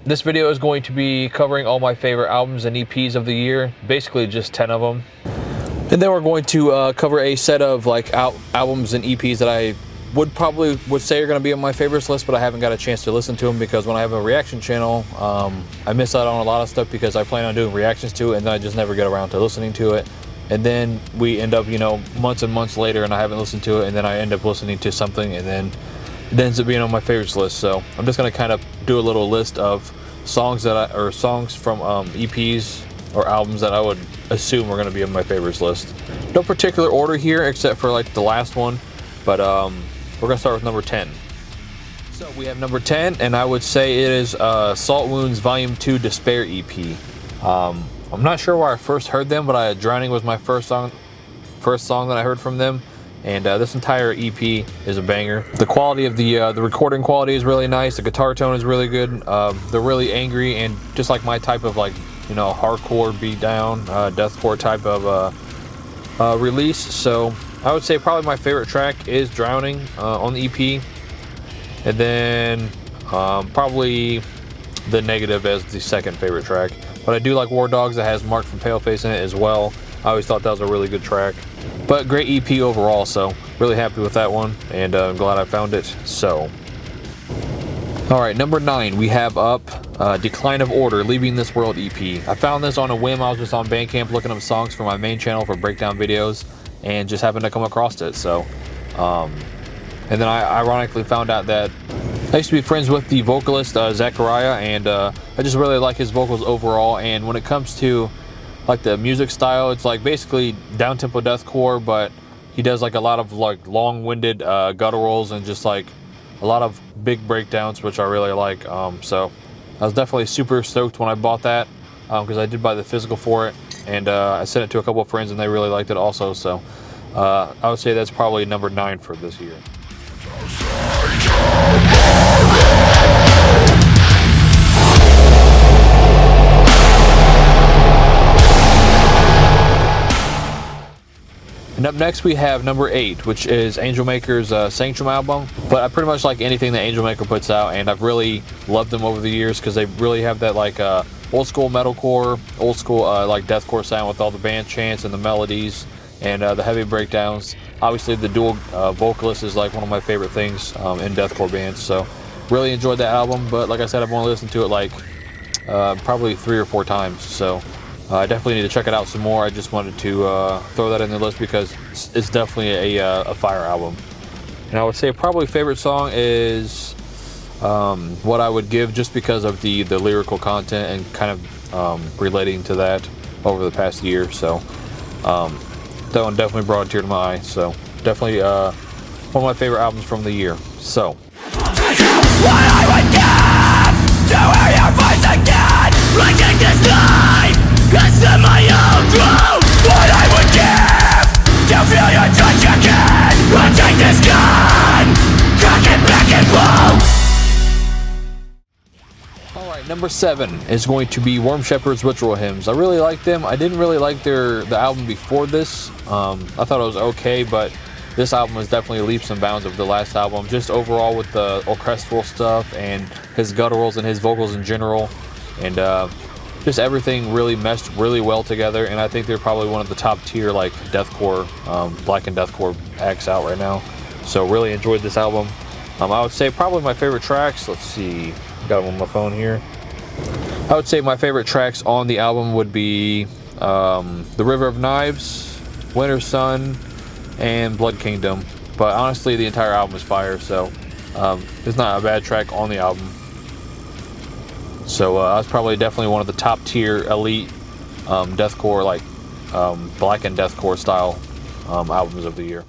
This video is going to be covering all my favorite albums and EPs of the year, basically just 10 of them. And then we're going to cover a set of like albums and EPs that I would say are going to be on my favorites list, but I haven't got a chance to listen to them because when I have a reaction channel, I miss out on a lot of stuff because I plan on doing reactions to it and then I just never get around to listening to it. And then we end up, you know, months and months later and I haven't listened to it, and then I end up listening to something and then it ends up being on my favorites list. So I'm just going to kind of do a little list of songs songs from EPs or albums that I would assume are going to be on my favorites list. No particular order here except for like the last one, but we're going to start with number 10. So we have number 10, and I would say it is Salt Wounds Volume 2 Despair EP. I'm not sure where I first heard them, but Drowning was my first song that I heard from them, and this entire EP is a banger. The quality of the recording quality is really nice. The guitar tone is really good. They're really angry and just like my type of, like, you know, hardcore beatdown, deathcore type of release. So I would say probably my favorite track is Drowning on the EP, and then probably The Negative as the second favorite track. But I do like War Dogs that has Mark from Paleface in it as well. I always thought that was a really good track. But great EP overall, so really happy with that one, and I'm glad I found it. So, alright, number 9, we have up Decline of Order, Leaving This World EP. I found this on a whim. I was just on Bandcamp looking up songs for my main channel for breakdown videos, and just happened to come across it. So, and then I ironically found out that I used to be friends with the vocalist Zachariah, and I just really like his vocals overall. And when it comes to like the music style, it's like basically down-tempo deathcore, but he does like a lot of like long-winded gutturals and just like a lot of big breakdowns, which I really like. So I was definitely super stoked when I bought that because I did buy the physical for it, and I sent it to a couple of friends and they really liked it also. So I would say that's probably number 9 for this year. And up next we have number 8, which is Angel Maker's Sanctum album. But I pretty much like anything that Angel Maker puts out, and I've really loved them over the years because they really have that like old school metalcore, old school like deathcore sound with all the band chants and the melodies and the heavy breakdowns. Obviously the dual vocalist is like one of my favorite things in deathcore bands, so really enjoyed that album. But like I said, I've only listened to it like probably 3 or 4 times, so I definitely need to check it out some more. I just wanted to throw that in the list because it's definitely a fire album. And I would say probably favorite song is What I Would Give, just because of the lyrical content and kind of relating to that over the past year. So that one definitely brought a tear to my eye. So definitely one of my favorite albums from the year. So what I would give to hear your voice again, like in this life, cause of my own truth. What I would give to feel your touch again. I'll take this gun, cock it back and blow. Alright, number 7 is going to be Worm Shepherd's Ritual Hymns. I really like them. I didn't really like the album before this. I thought it was okay, but this album is definitely leaps and bounds of the last album. Just overall with the orchestral stuff and his gutturals and his vocals in general. And just everything really meshed really well together, and I think they're probably one of the top tier like deathcore, black and deathcore acts out right now. So really enjoyed this album. I would say probably my favorite tracks, let's see, got them on my phone here. I would say my favorite tracks on the album would be The River of Knives, Winter Sun, and Blood Kingdom. But honestly, the entire album is fire, so it's not a bad track on the album. So that's probably definitely one of the top tier elite deathcore, like black and deathcore style albums of the year.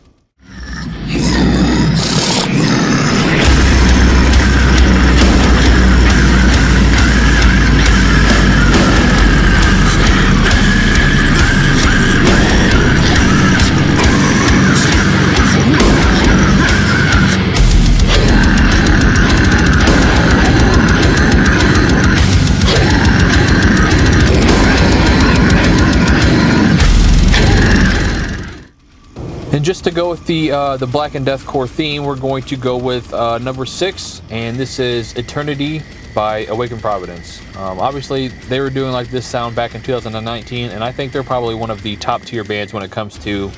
And just to go with the black and deathcore theme, we're going to go with number 6, and this is Eternity by Awakened Providence. Obviously, they were doing like this sound back in 2019, and I think they're probably one of the top tier bands when it comes to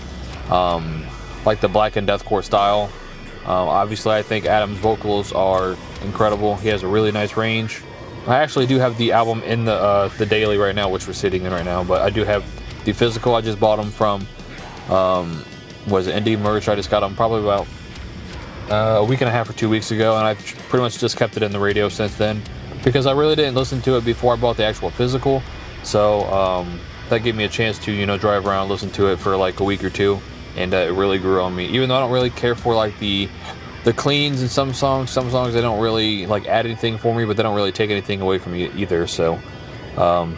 like the black and deathcore style. Obviously, I think Adam's vocals are incredible. He has a really nice range. I actually do have the album in the daily right now, which we're sitting in right now, but I do have the physical. I just bought them from was it Indie Merch. I just got them probably about a week and a half or 2 weeks ago, and I've pretty much just kept it in the radio since then because I really didn't listen to it before I bought the actual physical. So that gave me a chance to, you know, drive around, listen to it for like a week or two, and it really grew on me. Even though I don't really care for like the cleans in some songs they don't really like add anything for me, but they don't really take anything away from me either. So I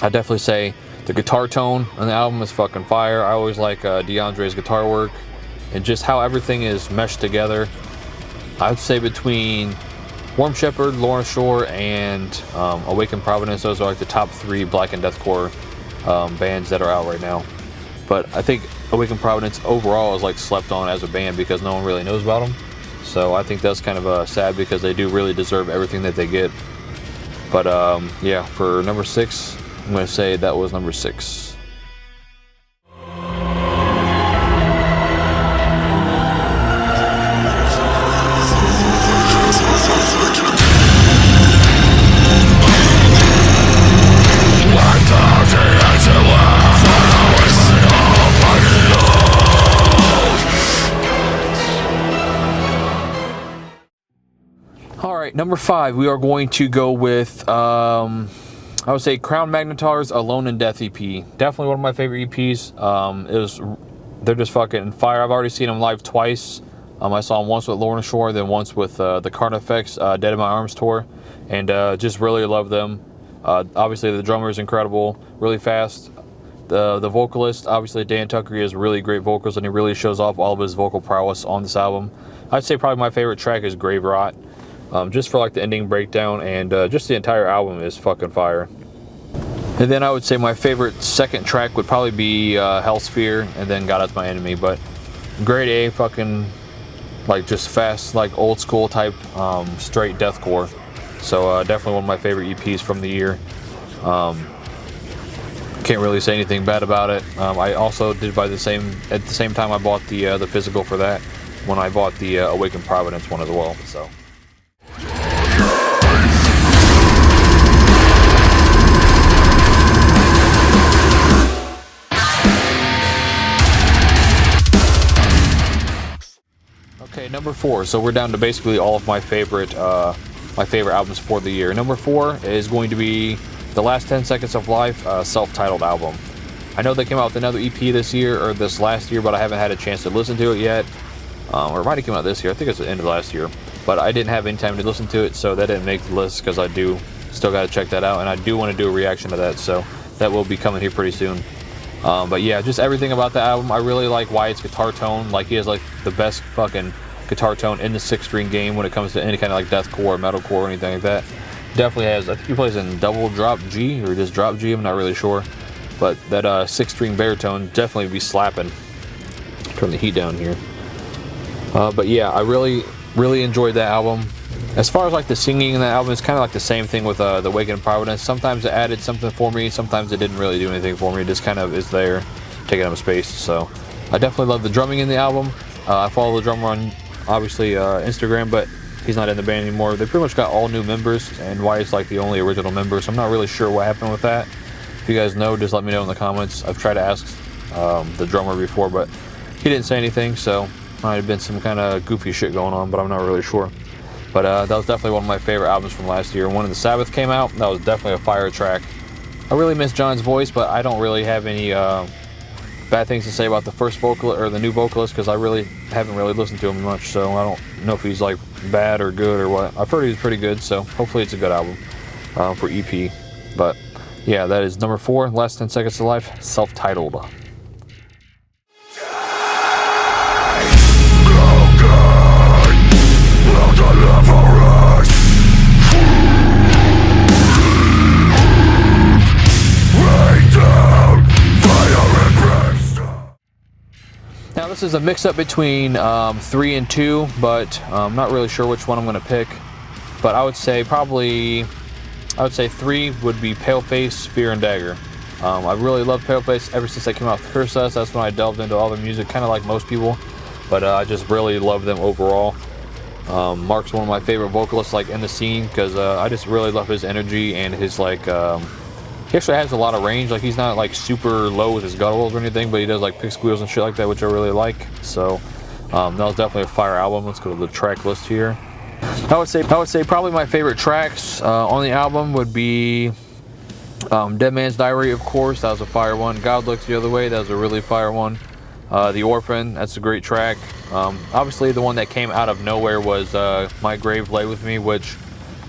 definitely say the guitar tone on the album is fucking fire. I always like DeAndre's guitar work and just how everything is meshed together. I would say between Warm Shepherd, Lorna Shore, and Awakened Providence, those are like the top 3 black and deathcore bands that are out right now. But I think Awakened Providence overall is like slept on as a band because no one really knows about them. So I think that's kind of sad because they do really deserve everything that they get. But yeah, for number 6, I'm going to say that was number 6. Number 5, we are going to go with, I would say Crown Magnetar's Alone in Death EP. Definitely one of my favorite EPs. They're just fucking fire. I've already seen them live twice. I saw them once with Lorna Shore, then once with the Carnifex Dead in My Arms tour, and just really love them. Obviously, the drummer is incredible, really fast. The vocalist, obviously Dan Tucker, he has really great vocals, and he really shows off all of his vocal prowess on this album. I'd say probably my favorite track is Grave Rot. Just for like the ending breakdown, and just the entire album is fucking fire. And then I would say my favorite second track would probably be Hellsphere, and then God Is My Enemy. But grade A, fucking like just fast, like old school type straight deathcore. So definitely one of my favorite EPs from the year. Can't really say anything bad about it. I also did buy at the same time I bought the physical for that, when I bought the Awakened Providence one as well. So. Okay, number 4. So we're down to basically all of my favorite albums for the year. Number 4 is going to be The Last 10 Seconds of Life, self-titled album. I know they came out with another EP this year, or this last year, but I haven't had a chance to listen to it yet. Or it might have come out this year. I think it's the end of last year. But I didn't have any time to listen to it, so that didn't make the list because I do still got to check that out, and I do want to do a reaction to that, so that will be coming here pretty soon. But yeah, just everything about the album. I really like Wyatt's guitar tone. Like, he has like the best fucking guitar tone in the 6-string game when it comes to any kind of like deathcore, metalcore, or anything like that. Definitely has. I think he plays in double drop G or just drop G. I'm not really sure, but that 6-string baritone definitely be slapping. Turn the heat down here. But yeah, I really enjoyed that album. As far as like the singing in that album, it's kind of like the same thing with the Awakened Providence. Sometimes it added something for me, sometimes it didn't really do anything for me. It just kind of is there, taking up space. So I definitely love the drumming in the album. I follow the drummer on obviously Instagram, but he's not in the band anymore. They pretty much got all new members, and Wyatt's like the only original member, so I'm not really sure what happened with that. If you guys know, just let me know in the comments. I've tried to ask the drummer before, but he didn't say anything, so might have been some kind of goofy shit going on, but I'm not really sure. But that was definitely one of my favorite albums from last year. When the Sabbath came out, that was definitely a fire track. I really miss John's voice, but I don't really have any bad things to say about the first vocalist or the new vocalist, because I really haven't really listened to him much, so I don't know if he's like bad or good or what. I've heard he's pretty good, so hopefully it's a good album for EP. But yeah, that is number 4, Last 10 Seconds of Life, self-titled. Now this is a mix-up between 3 and 2, but I'm not really sure which one I'm going to pick. but I would say probably, I would say 3 would be Paleface, Pear, and Dagger. I really loved Paleface ever since they came out with Curse Us. That's when I delved into all their music, kind of like most people, but I just really love them overall. Mark's one of my favorite vocalists like in the scene, because I just really love his energy and his like, he actually has a lot of range. Like, he's not like super low with his gutturals or anything, but he does like pick squeals and shit like that, which I really like. So that was definitely a fire album. Let's go to the track list here. I would say probably my favorite tracks on the album would be Dead Man's Diary, of course. That was a fire one. God Looks the Other Way. That was a really fire one. The Orphan. That's a great track. Obviously, the one that came out of nowhere was My Grave Lay With Me, which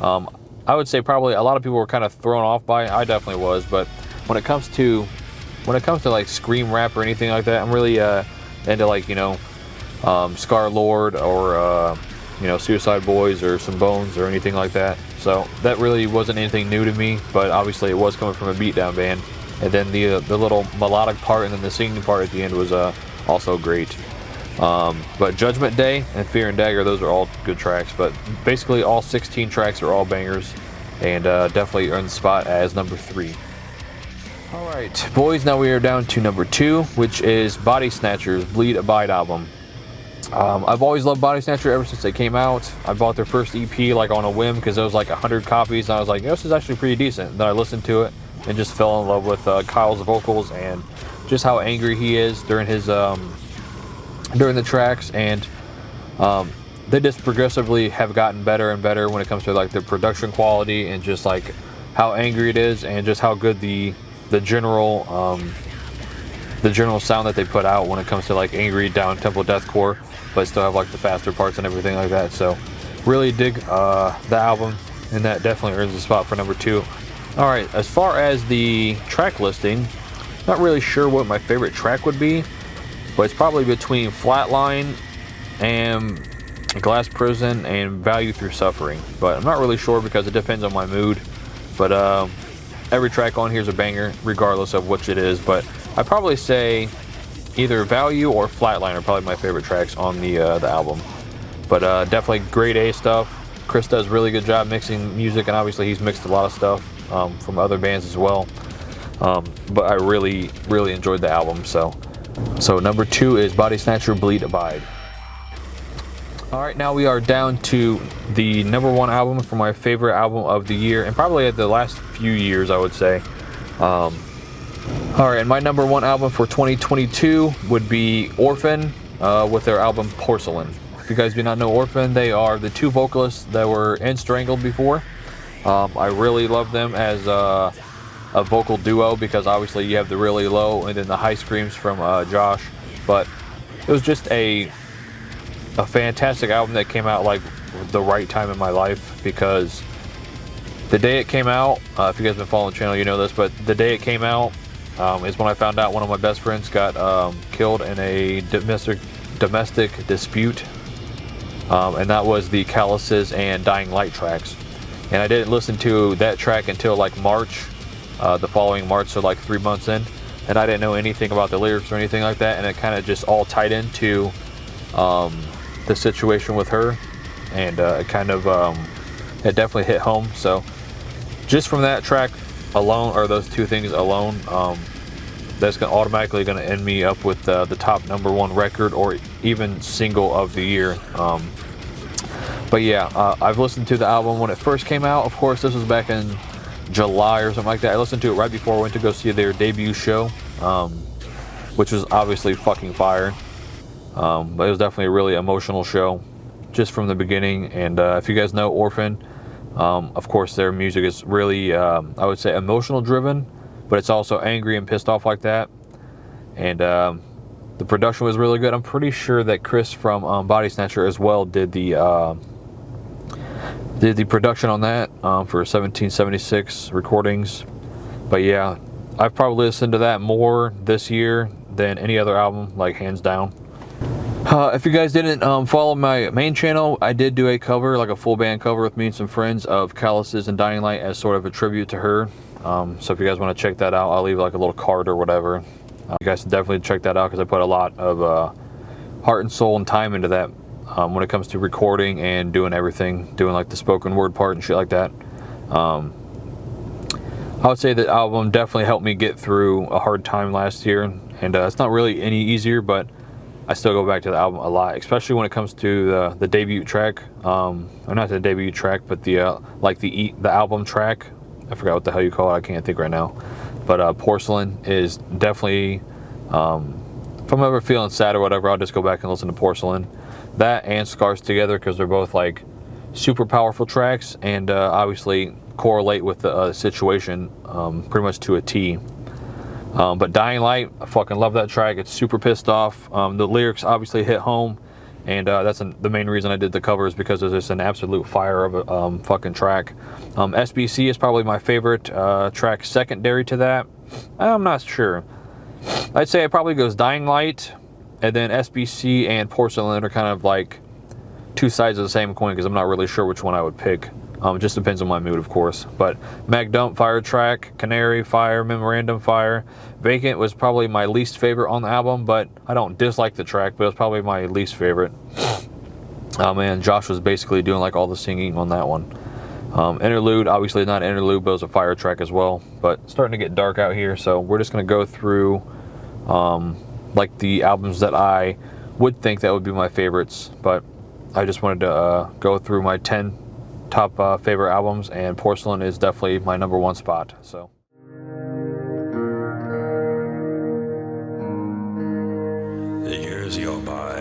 I would say probably a lot of people were kind of thrown off by. I definitely was. But when it comes to like scream rap or anything like that, I'm really into, like, you know, Scar Lord or you know, Suicide Boys or Some Bones or anything like that. So that really wasn't anything new to me, but obviously it was coming from a Beatdown band. And then the little melodic part and then the singing part at the end was also great. But Judgment Day and Fear and Dagger, those are all good tracks. But basically all 16 tracks are all bangers, and definitely earned the spot as number 3. Alright, boys, now we are down to number 2, which is Bodysnatcher's Bleed Abide album. I've always loved Bodysnatcher ever since they came out. I bought their first EP like on a whim because it was like 100 copies, and I was like, this is actually pretty decent. And then I listened to it and just fell in love with Kyle's vocals and just how angry he is during his during the tracks. And they just progressively have gotten better and better when it comes to like the production quality and just like how angry it is and just how good the general sound that they put out when it comes to like angry down-tempo deathcore, but still have like the faster parts and everything like that. So really dig the album, and that definitely earns a spot for number 2. Alright, as far as the track listing, not really sure what my favorite track would be, but it's probably between Flatline and Glass Prison and Value Through Suffering. But I'm not really sure because it depends on my mood. But every track on here is a banger regardless of which it is. But I'd probably say either Value or Flatline are probably my favorite tracks on the album. But definitely grade A stuff. Chris does a really good job mixing music, and obviously he's mixed a lot of stuff from other bands as well. But I really enjoyed the album. So number 2 is Bodysnatcher Bleed Abide. Alright, now we are down to the number 1 album for my favorite album of the year, and probably the last few years, I would say. Alright, and my number 1 album for 2022 would be Orphan with their album Porcelain. If you guys do not know Orphan, they are the 2 vocalists that were in Strangled before. I really love them as a vocal duo because obviously you have the really low and then the high screams from Josh. But it was just a fantastic album that came out like the right time in my life, because the day it came out, if you guys have been following the channel, you know this, but the day it came out is when I found out one of my best friends got killed in a domestic dispute, and that was the Calluses and Dying Light tracks. And I didn't listen to that track until like March, the following March, so like 3 months in, and I didn't know anything about the lyrics or anything like that, and it kind of just all tied into the situation with her, and it kind of it definitely hit home. So just from that track alone, or those 2 things alone, that's automatically going to end me up with the top number 1 record or even single of the year. But yeah, I've listened to the album when it first came out. Of course, this was back in July or something like that. I listened to it right before I went to go see their debut show, which was obviously fucking fire. But it was definitely a really emotional show just from the beginning. And if you guys know Orphan, of course their music is really, I would say, emotional driven, but it's also angry and pissed off like that. And the production was really good. I'm pretty sure that Chris from Bodysnatcher as well did the production on that for 1776 recordings. But yeah, I've probably listened to that more this year than any other album, like hands down. If you guys didn't follow my main channel, I did do a cover, like a full band cover with me and some friends, of Calluses and Dying Light as sort of a tribute to her. So if you guys want to check that out, I'll leave like a little card or whatever. You guys should definitely check that out because I put a lot of heart and soul and time into that when it comes to recording and doing everything, doing like the spoken word part and shit like that. I would say that album definitely helped me get through a hard time last year, and it's not really any easier, but I still go back to the album a lot, especially when it comes to the debut track, or not the debut track, but the like the album track. I forgot what the hell you call it. I can't think right now. But Porcelain is definitely, if I'm ever feeling sad or whatever, I'll just go back and listen to Porcelain. That and Scars together, because they're both like super powerful tracks, and obviously correlate with the situation pretty much to a T. But Dying Light, I fucking love that track. It's super pissed off. The lyrics obviously hit home, and that's the main reason I did the cover, is because it's just an absolute fire of a fucking track. SBC is probably my favorite track secondary to that. I'm not sure. I'd say it probably goes Dying Light, and then SBC and Porcelain are kind of like two sides of the same coin, because I'm not really sure which one I would pick. It just depends on my mood, of course. But Mag Dump, fire track. Canary, fire. Memorandum, fire. Vacant was probably my least favorite on the album, but I don't dislike the track, but it was probably my least favorite. Oh man, Josh was basically doing like all the singing on that one. Interlude, obviously not an interlude, but it was a fire track as well. But it's starting to get dark out here, so we're just going to go through like the albums that I would think that would be my favorites. But I just wanted to go through my 10 top favorite albums, and Porcelain is definitely my #1 spot. So the years go by,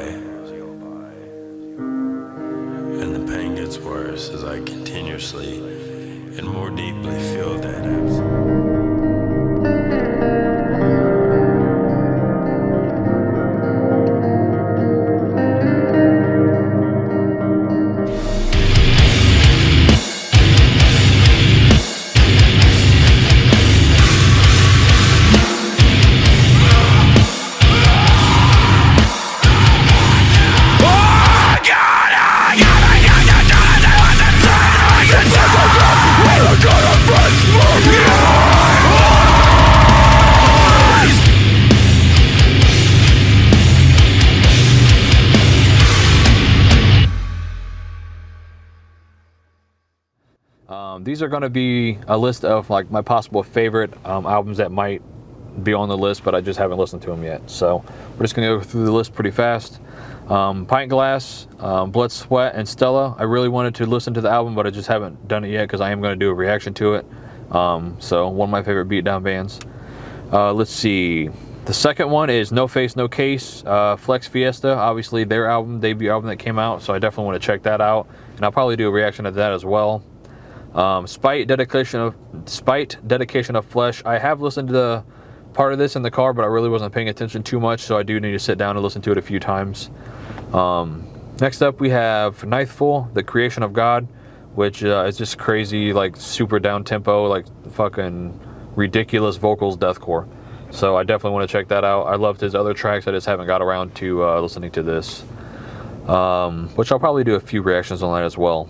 and the pain gets worse as I continuously and more deeply feel that absence. These are going to be a list of like my possible favorite albums that might be on the list, but I just haven't listened to them yet. So we're just going to go through the list pretty fast. Pint Glass, Blood, Sweat, and Stella. I really wanted to listen to the album, but I just haven't done it yet because I am going to do a reaction to it. So one of my favorite Beatdown bands. Let's see. The second one is No Face, No Case, Flex Fiesta. Obviously their album, debut album that came out, so I definitely want to check that out. And I'll probably do a reaction to that as well. Spite, Dedication of Flesh. I have listened to the part of this in the car, but I really wasn't paying attention too much, so I do need to sit down and listen to it a few times. Next up we have Nightfall, The Creation of God, which is just crazy, like super down tempo, like fucking ridiculous vocals, deathcore. So I definitely want to check that out. I loved his other tracks, I just haven't got around to listening to this, which I'll probably do a few reactions on that as well.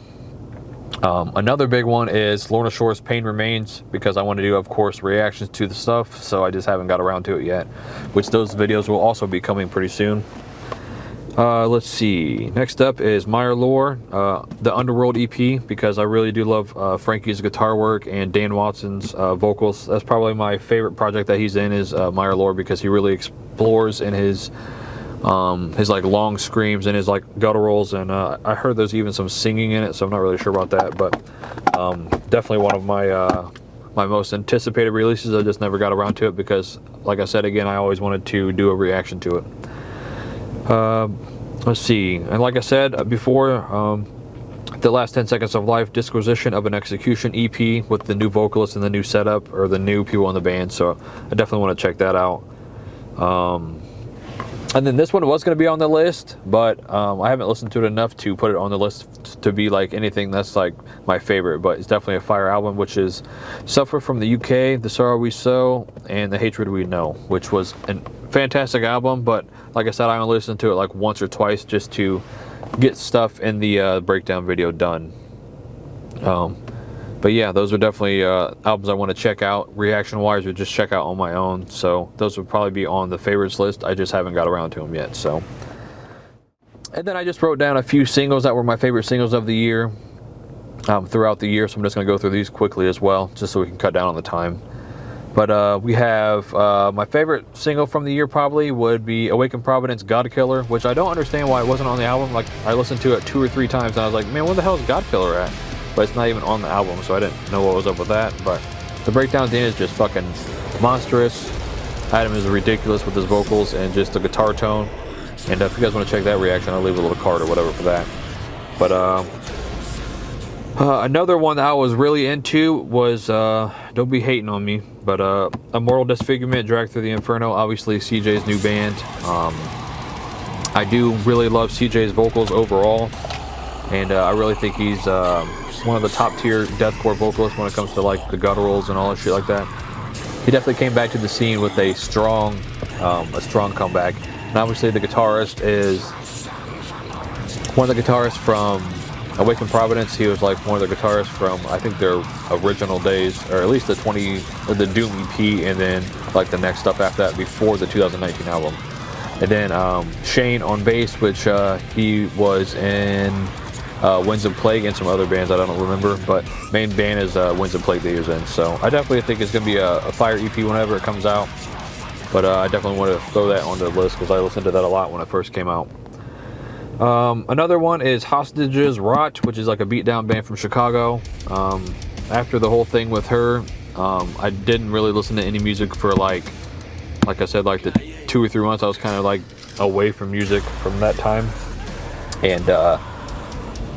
Another big one is Lorna Shore's Pain Remains, because I want to do, of course, reactions to the stuff, so I just haven't got around to it yet, which those videos will also be coming pretty soon. Let's see. Next up is Meyer Lore, the Underworld EP, because I really do love Frankie's guitar work and Dan Watson's vocals. That's probably my favorite project that he's in, is Meyer Lore, because he really explores in his like long screams and his like gutturals, and I heard there's even some singing in it, so I'm not really sure about that, but definitely one of my my most anticipated releases. I just never got around to it because, like I said again, I always wanted to do a reaction to it. Let's see, and like I said before, The Last 10 Seconds of Life, Disquisition of an Execution EP with the new vocalist and the new setup, or the new people in the band, so I definitely want to check that out. And then this one was going to be on the list, but I haven't listened to it enough to put it on the list to be like anything that's like my favorite, but it's definitely a fire album, which is Suffer from the UK, The Sorrow We Sow, and The Hatred We Know, which was a fantastic album, but like I said, I only listened to it like once or twice just to get stuff in the breakdown video done. But yeah, those are definitely albums I want to check out, reaction-wise, or just check out on my own. So those would probably be on the favorites list. I just haven't got around to them yet. So And then I just wrote down a few singles that were my favorite singles of the year throughout the year. So I'm just going to go through these quickly as well, just so we can cut down on the time. But we have my favorite single from the year probably would be Awaken Providence, God Killer, which I don't understand why it wasn't on the album. Like, I listened to it 2 or 3 times and I was like, man, where the hell is God Killer at? But it's not even on the album, so I didn't know what was up with that. But the breakdown at the end is just fucking monstrous. Adam is ridiculous with his vocals and just the guitar tone. And if you guys want to check that reaction, I'll leave a little card or whatever for that. But another one that I was really into was, don't be hating on me, but Immortal Disfigurement, Dragged Through the Inferno, obviously CJ's new band. I do really love CJ's vocals overall, and I really think he's one of the top tier deathcore vocalists when it comes to like the gutturals and all that shit like that. He definitely came back to the scene with a strong comeback. And obviously the guitarist is one of the guitarists from Awaken Providence. He was like one of the guitarists from, I think, their original days, or at least the Doom EP, and then like the next stuff after that before the 2019 album. And then Shane on bass, which he was in Winds of Plague and some other bands I don't remember, but main band is Winds of Plague that he was in. So I definitely think it's going to be a fire EP whenever it comes out. But I definitely want to throw that on the list because I listened to that a lot when it first came out. Another one is Hostages Rot, which is like a beatdown band from Chicago. After the whole thing with her, I didn't really listen to any music for like I said, like the 2 or 3 months. I was kind of like away from music from that time. And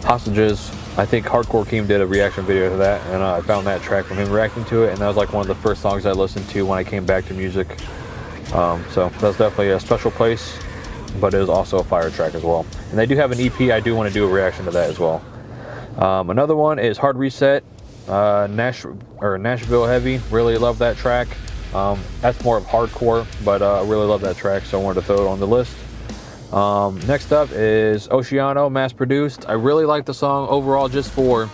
Hostages, I think Hardcore Keem did a reaction video to that, and I found that track from him reacting to it, and that was like one of the first songs I listened to when I came back to music. So that's definitely a special place, but it is also a fire track as well. And they do have an EP. I do want to do a reaction to that as well. Another one is Hard Reset, Nashville Heavy. Really love that track. That's more of hardcore, but I really love that track, so I wanted to throw it on the list. Next up is Oceano, Mass Produced. I really like the song overall just for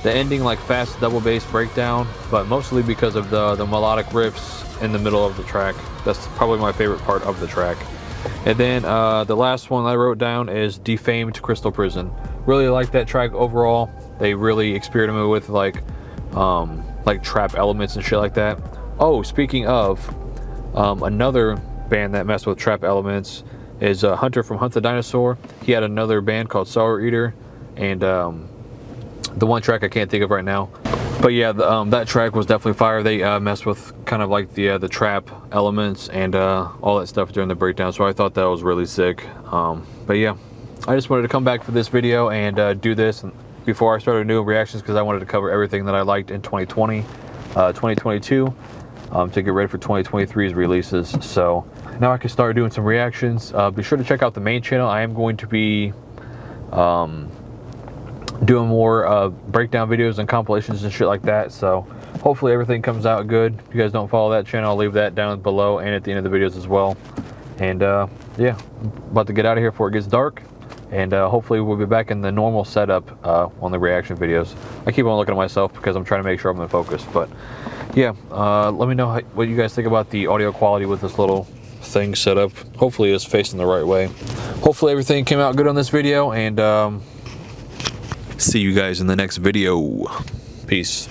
the ending, like fast double bass breakdown, but mostly because of the melodic riffs in the middle of the track. That's probably my favorite part of the track. And then the last one I wrote down is Defamed Crystal Prison. Really like that track overall. They really experimented with like trap elements and shit like that. Oh, speaking of, another band that messed with trap elements is Hunter from Hunt the Dinosaur. He had another band called Sorrow Eater, and the one track I can't think of right now. But yeah, that track was definitely fire. They messed with kind of like the trap elements and all that stuff during the breakdown, so I thought that was really sick. But yeah, I just wanted to come back for this video and do this before I started doing reactions, because I wanted to cover everything that I liked in 2020, 2022, to get ready for 2023's releases. So now I can start doing some reactions. Be sure to check out the main channel. I am going to be doing more breakdown videos and compilations and shit like that, so hopefully everything comes out good. If you guys don't follow that channel, I'll leave that down below and at the end of the videos as well. And yeah, I'm about to get out of here before it gets dark, and hopefully we'll be back in the normal setup on the reaction videos. I keep on looking at myself because I'm trying to make sure I'm in focus. But yeah, let me know what you guys think about the audio quality with this little thing set up. Hopefully it's facing the right way. Hopefully everything came out good on this video, and see you guys in the next video. Peace.